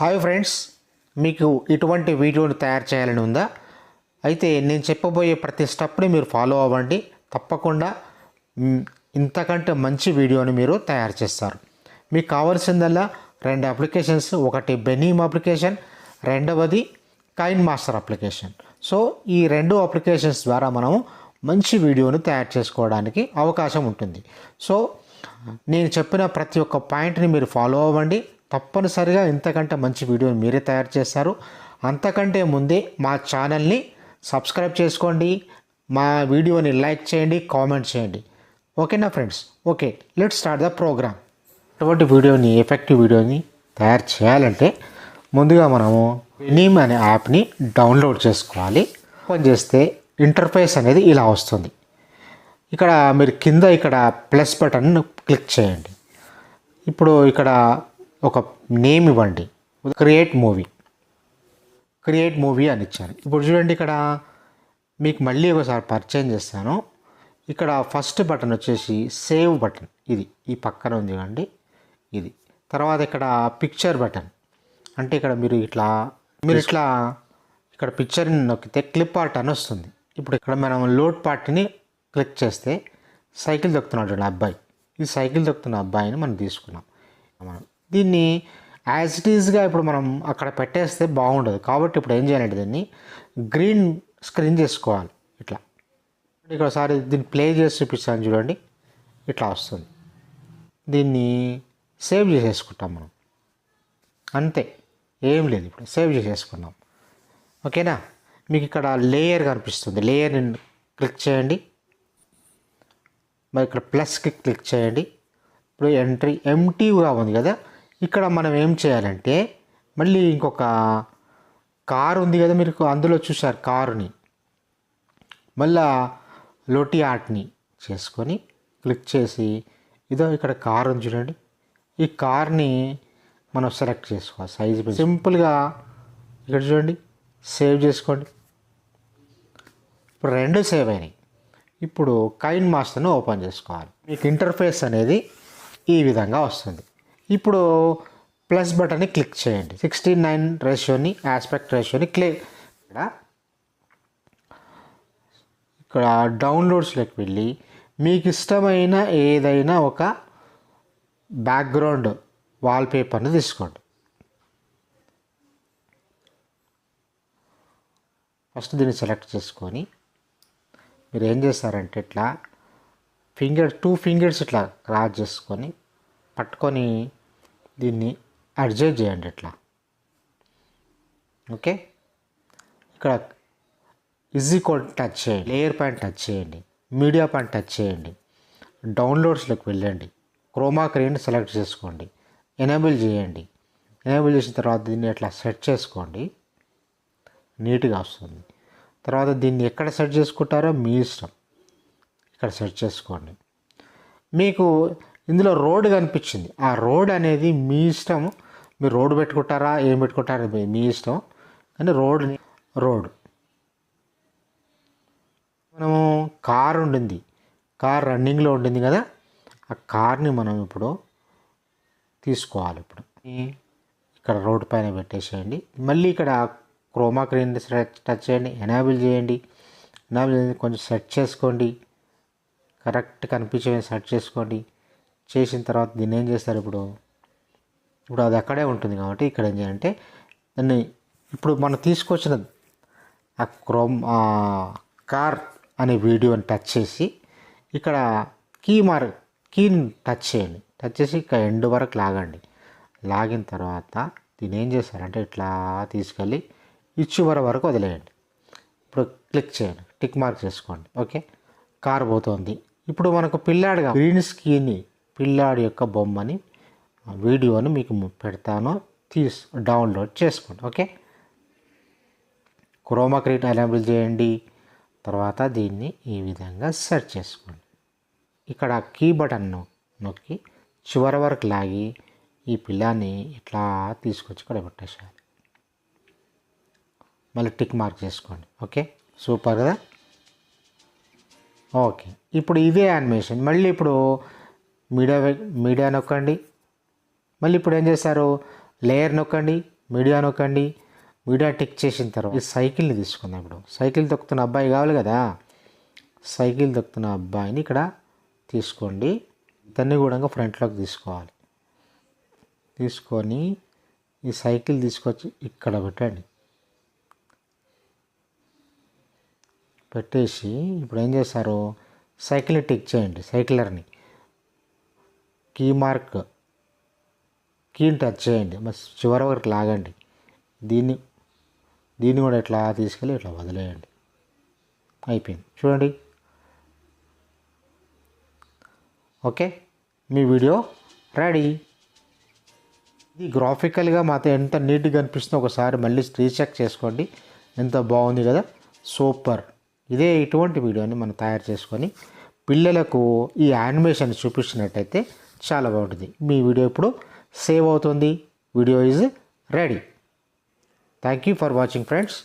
Hi friends, మీకు ఇటువంటి వీడియోని తయారు చేయాలని ఉందా? అయితే నేను చెప్పబోయే ప్రతి స్టెప్ని మీరు ఫాలో అవ్వండి. తప్పకుండా ఇంతకంటే మంచి వీడియోని మీరు తయారు చేస్తారు. మీకు కావాల్సిందల్లా రెండు అప్లికేషన్స్, ఒకటి బెనీమ్ అప్లికేషన్, రెండవది కైన్ మాస్టర్ అప్లికేషన్. సో ఈ రెండు అప్లికేషన్స్ ద్వారా మనము మంచి వీడియోని తయారు చేసుకోవడానికి అవకాశం ఉంటుంది. సో నేను చెప్పిన ప్రతి ఒక్క పాయింట్ని మీరు ఫాలో అవ్వండి. తప్పనిసరిగా ఇంతకంటే మంచి వీడియోని మీరే తయారు చేస్తారు. అంతకంటే ముందే మా ఛానల్ని సబ్స్క్రైబ్ చేసుకోండి, మా వీడియోని లైక్ చేయండి, కామెంట్ చేయండి. ఓకేనా friends? Okay, let's start the programme. అటువంటి వీడియోని, ఎఫెక్టివ్ వీడియోని తయారు చేయాలంటే ముందుగా మనము బెనీమ్ అనే యాప్ని డౌన్లోడ్ చేసుకోవాలి. ఓపెన్ చేస్తే ఇంటర్ఫేస్ అనేది ఇలా వస్తుంది. ఇక్కడ మీరు కింద ఇక్కడ ప్లస్ బటన్ క్లిక్ చేయండి. ఇప్పుడు ఇక్కడ ఒక నేమ్ ఇవ్వండి, క్రియేట్ మూవీ అని ఇచ్చాను. ఇప్పుడు చూడండి, ఇక్కడ మీకు మళ్ళీ ఒకసారి పరిచయం చేస్తాను. ఇక్కడ ఫస్ట్ బటన్ వచ్చేసి సేవ్ బటన్, ఇది ఈ పక్కన ఉంది కండి, ఇది. తర్వాత ఇక్కడ పిక్చర్ బటన్, అంటే ఇక్కడ మీరు ఇట్లా ఇక్కడ పిక్చర్ని నొక్కితే క్లిప్ ఆర్ట్ అని వస్తుంది. ఇప్పుడు ఇక్కడ మనం లోడ్ పార్ట్ని క్లిక్ చేస్తే సైకిల్ దొక్కుతున్నాడు చూడండి అబ్బాయి, ఈ సైకిల్ దొక్కుతున్న అబ్బాయిని మనం తీసుకున్నాం. మనం దీన్ని యాజ్ ఇట్ ఈజ్గా ఇప్పుడు మనం అక్కడ పెట్టేస్తే బాగుండదు, కాబట్టి ఇప్పుడు ఏం చేయాలంటే దీన్ని గ్రీన్ స్క్రీన్ చేసుకోవాలి. ఇట్లా ఇక్కడ ఒకసారి దీన్ని ప్లే చేసి చూపిస్తాను చూడండి, ఇట్లా వస్తుంది. దీన్ని సేవ్ చేసేసుకుంటాం మనం, అంతే, ఏం లేదు. ఇప్పుడు సేవ్ చేసేసుకున్నాం. ఓకేనా? మీకు ఇక్కడ లేయర్ కనిపిస్తుంది, లేయర్ని క్లిక్ చేయండి. మరి ఇక్కడ ప్లస్కి క్లిక్ చేయండి. ఇప్పుడు ఎంటీగా ఉంది కదా, ఇక్కడ మనం ఏం చేయాలంటే మళ్ళీ ఇంకొక కారు ఉంది కదా, మీరు అందులో చూసారు కారుని, మళ్ళా లోటి ఆర్ట్ని చేసుకొని క్లిక్ చేసి ఇదో ఇక్కడ కారు ఉంది చూడండి, ఈ కార్ని మనం సెలెక్ట్ చేసుకోవాలి. సైజు సింపుల్గా ఇక్కడ చూడండి, సేవ్ చేసుకోండి. ఇప్పుడు రెండు సేవ్ అయినాయి. ఇప్పుడు కైన్ మాస్టర్ని ఓపెన్ చేసుకోవాలి. మీకు ఇంటర్ఫేస్ అనేది ఈ విధంగా వస్తుంది. ఇప్పుడు ప్లస్ బటన్ని క్లిక్ చేయండి. 16:9 రేషియోని, ఆస్పెక్ట్ రేషియోని ఇక్కడ డౌన్లోడ్స్లోకి వెళ్ళి మీకు ఇష్టమైన ఏదైనా ఒక బ్యాక్గ్రౌండ్ వాల్పేపర్ని తీసుకోండి. ఫస్ట్ దీన్ని సెలెక్ట్ చేసుకొని మీరు ఏం చేస్తారంటే ఇట్లా టూ ఫింగర్స్ ఇట్లా క్రాస్ చేసుకొని పట్టుకొని దీన్ని అడ్జస్ట్ చేయండి ఇట్లా. ఓకే, ఇక్కడ ఈక్వల్ టచ్ చేయండి, లేయర్ పైన టచ్ చేయండి, మీడియా పైన టచ్ చేయండి, డౌన్లోడ్స్లోకి వెళ్ళండి, క్రోమా కీని సెలెక్ట్ చేసుకోండి, ఎనేబుల్ చేయండి. ఎనేబుల్ చేసిన తర్వాత దీన్ని ఇట్లా సెట్ చేసుకోండి, నీట్గా వస్తుంది. తర్వాత దీన్ని ఎక్కడ సెట్ చేసుకుంటారో మీ ఇష్టం, ఇక్కడ సెట్ చేసుకోండి. మీకు ఇందులో రోడ్ కనిపించింది, ఆ రోడ్ అనేది మీ ఇష్టం, మీరు రోడ్ పెట్టుకుంటారా ఏం పెట్టుకుంటారా మీ ఇష్టం. కానీ రోడ్ మనము కార్ ఉండింది, కార్ రన్నింగ్లో ఉండింది కదా, ఆ కార్ని మనం ఇప్పుడు తీసుకోవాలి. ఇప్పుడు ఇక్కడ రోడ్ పైన పెట్టేసేయండి. మళ్ళీ ఇక్కడ క్రోమా కీని టచ్ చేయండి, ఎనేబుల్ చేయండి. ఎనేబుల్ చేసి కొంచెం సెట్ చేసుకోండి, కరెక్ట్ కనిపించే సెట్ చేసుకోండి. చేసిన తర్వాత దీన్ని ఏం చేస్తారు, ఇప్పుడు అది అక్కడే ఉంటుంది కాబట్టి ఇక్కడ ఏం చేయాలంటే దాన్ని ఇప్పుడు మనం తీసుకొచ్చిన ఆ కార్ అనే వీడియోని టచ్ చేసి ఇక్కడ కీని టచ్ చేయండి. టచ్ చేసి ఇక్కడ ఎండ్ వరకు లాగండి. లాగిన తర్వాత దీన్ని ఏం చేస్తారంటే ఇట్లా తీసుకెళ్ళి చివరి వరకు వదిలేయండి. ఇప్పుడు క్లిక్ చేయండి, టిక్ మార్క్ చేసుకోండి. ఓకే, కార్ పోతుంది. ఇప్పుడు మనకు పిల్లాడిగా గ్రీన్ స్క్రీన్ని, పిల్లాడి యొక్క బొమ్మని, వీడియోని మీకు పెడతాను, డౌన్లోడ్ చేసుకోండి. ఓకే, క్రోమా కీ ఎనేబుల్ చేయండి. తర్వాత దీన్ని ఈ విధంగా సెట్ చేసుకోండి. ఇక్కడ కీ బటన్ నొక్కి చివరి వరకు లాగి ఈ పిల్లాన్ని ఇట్లా తీసుకొచ్చి ఇక్కడ పెట్టేసేయాలి. మళ్ళీ టిక్ మార్క్ చేసుకోండి. ఓకే, సూపర్ కదా. ఓకే, ఇప్పుడు ఇదే యానిమేషన్ మళ్ళీ ఇప్పుడు మీడియా నొక్కండి. మళ్ళీ ఇప్పుడు ఏం చేస్తారు, లేయర్ నొక్కండి, మీడియా నొక్కండి. మీడియా టిక్ చేసిన తర్వాత ఈ సైకిల్ని తీసుకుందాం. ఇప్పుడు సైకిల్ తొక్కుతున్న అబ్బాయి కావాలి కదా, సైకిల్ తొక్కుతున్న అబ్బాయిని ఇక్కడ తీసుకోండి. ఇతన్ని కూడా ఫ్రంట్లోకి తీసుకోవాలి. తీసుకొని ఈ సైకిల్ తీసుకొచ్చి ఇక్కడ పెట్టండి. పెట్టేసి ఇప్పుడు ఏం చేస్తారు, సైకిల్ని టిక్ చేయండి. సైకిలర్ని కీని టచ్ చేయండి. మరి చివరి వరకు లాగండి. దీన్ని కూడా ఇట్లా తీసుకెళ్ళి ఇట్లా వదిలేయండి. అయిపోయింది చూడండి. ఓకే, మీ వీడియో రెడీ. ఇది గ్రాఫికల్గా మాతో ఎంత నీట్గా అనిపిస్తుందో ఒకసారి మళ్ళీ రీచెక్ చేసుకోండి. ఎంత బాగుంది కదా, సూపర్. ఇటువంటి వీడియోని మనం తయారు చేసుకొని పిల్లలకు ఈ యానిమేషన్ చూపించినట్టయితే చాలా బాగుంటుంది. మీ వీడియో ఇప్పుడు సేవ్ అవుతుంది. Video is ready. Thank you for watching friends.